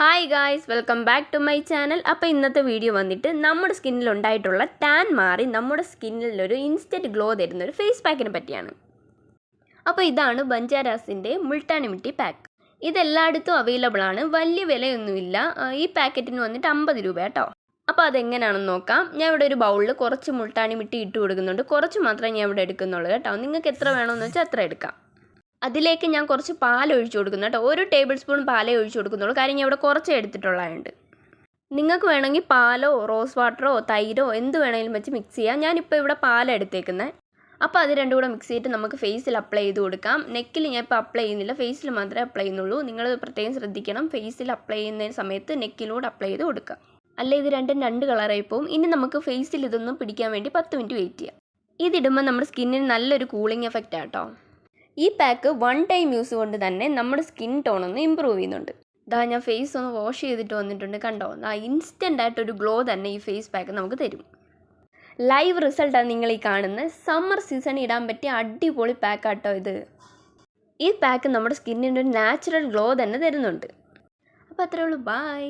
Hi guys, welcome back to my channel. അപ്പോൾ ഇന്നത്തെ video വന്നിട്ട് നമ്മുടെ സ്കിന്നിലുണ്ടായിട്ടുള്ള ടാൻ മാറി നമ്മുടെ സ്കിന്നിലൊരു ഇൻസ്റ്റൻറ്റ് ഗ്ലോ തരുന്ന ഒരു ഫേസ് പാക്കിനെ പറ്റിയാണ്. അപ്പോൾ ഇതാണ് ബഞ്ചാരാസിൻ്റെ മുൾട്ടാനിമിട്ടി പാക്ക്. ഇതെല്ലായിടത്തും അവൈലബിൾ ആണ്, വലിയ വിലയൊന്നുമില്ല. ഈ പാക്കറ്റിന് വന്നിട്ട് 50 രൂപ കേട്ടോ. അപ്പോൾ അതെങ്ങനെയാണെന്ന് നോക്കാം. ഞാൻ ഇവിടെ ഒരു ബൗളിൽ കുറച്ച് മുൾട്ടാനിമിട്ടി ഇട്ട് കൊടുക്കുന്നുണ്ട്. കുറച്ച് മാത്രമേ ഞാൻ ഇവിടെ എടുക്കുന്നുള്ളൂ കേട്ടോ. നിങ്ങൾക്ക് എത്ര വേണമെന്ന് വെച്ചാൽ അത്ര എടുക്കാം. അതിലേക്ക് ഞാൻ കുറച്ച് പാൽ ഒഴിച്ചു കൊടുക്കുന്നു കേട്ടോ. 1 ടേബിൾ സ്പൂൺ പാലേ ഒഴിച്ചു കൊടുക്കുന്നുള്ളൂ, കാര്യം ഞാൻ ഇവിടെ കുറച്ച് എടുത്തിട്ടുള്ളതുണ്ട്. നിങ്ങൾക്ക് വേണമെങ്കിൽ പാലോ റോസ് വാട്ടറോ തൈരോ എന്ത് വേണമെങ്കിലും വെച്ച് മിക്സ് ചെയ്യാം. ഞാനിപ്പോൾ ഇവിടെ പാലാണ് എടുത്തേക്കുന്നത്. അപ്പോൾ അത് രണ്ടും കൂടെ മിക്സ് ചെയ്തിട്ട് നമുക്ക് ഫേസിൽ അപ്ലൈ ചെയ്ത് കൊടുക്കാം. നെക്കിൽ ഞാൻ ഇപ്പോൾ അപ്ലൈ ചെയ്യുന്നില്ല, ഫേസിൽ മാത്രമേ അപ്ലൈ ചെയ്യുന്നുള്ളൂ. നിങ്ങൾ പ്രത്യേകം ശ്രദ്ധിക്കണം, ഫേസിൽ അപ്ലൈ ചെയ്യുന്ന സമയത്ത് നെക്കിലൂടെ അപ്ലൈ ചെയ്ത് കൊടുക്കുക. അല്ല ഇത് രണ്ടും 2 കളറായി പോവും. ഇനി നമുക്ക് ഫേസിൽ ഇതൊന്നും പിടിക്കാൻ വേണ്ടി 10 മിനിറ്റ് വെയിറ്റ് ചെയ്യാം. ഇതിടുമ്പോൾ നമ്മുടെ സ്കിന്നിന് നല്ലൊരു കൂളിംഗ് എഫക്റ്റ് ആട്ടോ. ഈ പാക്ക് 1 ടൈം യൂസ് കൊണ്ട് തന്നെ നമ്മുടെ സ്കിൻ ടോൺ ഒന്ന് ഇമ്പ്രൂവ് ചെയ്യുന്നുണ്ട്. ഞാൻ ഫേസ് ഒന്ന് വാഷ് ചെയ്തിട്ട് വന്നിട്ടുണ്ട്, കണ്ടോ. ഇൻസ്റ്റൻ്റ് ആയിട്ടൊരു ഗ്ലോ തന്നെ ഈ ഫേസ് പാക്ക് നമുക്ക് തരും. ലൈവ് റിസൾട്ടാണ് നിങ്ങൾ ഈ കാണുന്നത്. സമ്മർ സീസണിൽ ഇടാൻ പറ്റിയ അടിപൊളി പാക്കാട്ടോ ഇത്. ഈ പാക്ക് നമ്മുടെ സ്കിന്നിന് ഒരു നാച്ചുറൽ ഗ്ലോ തന്നെ തരുന്നുണ്ട്. അപ്പോൾ അത്രേ ഉള്ളൂ, ബൈ.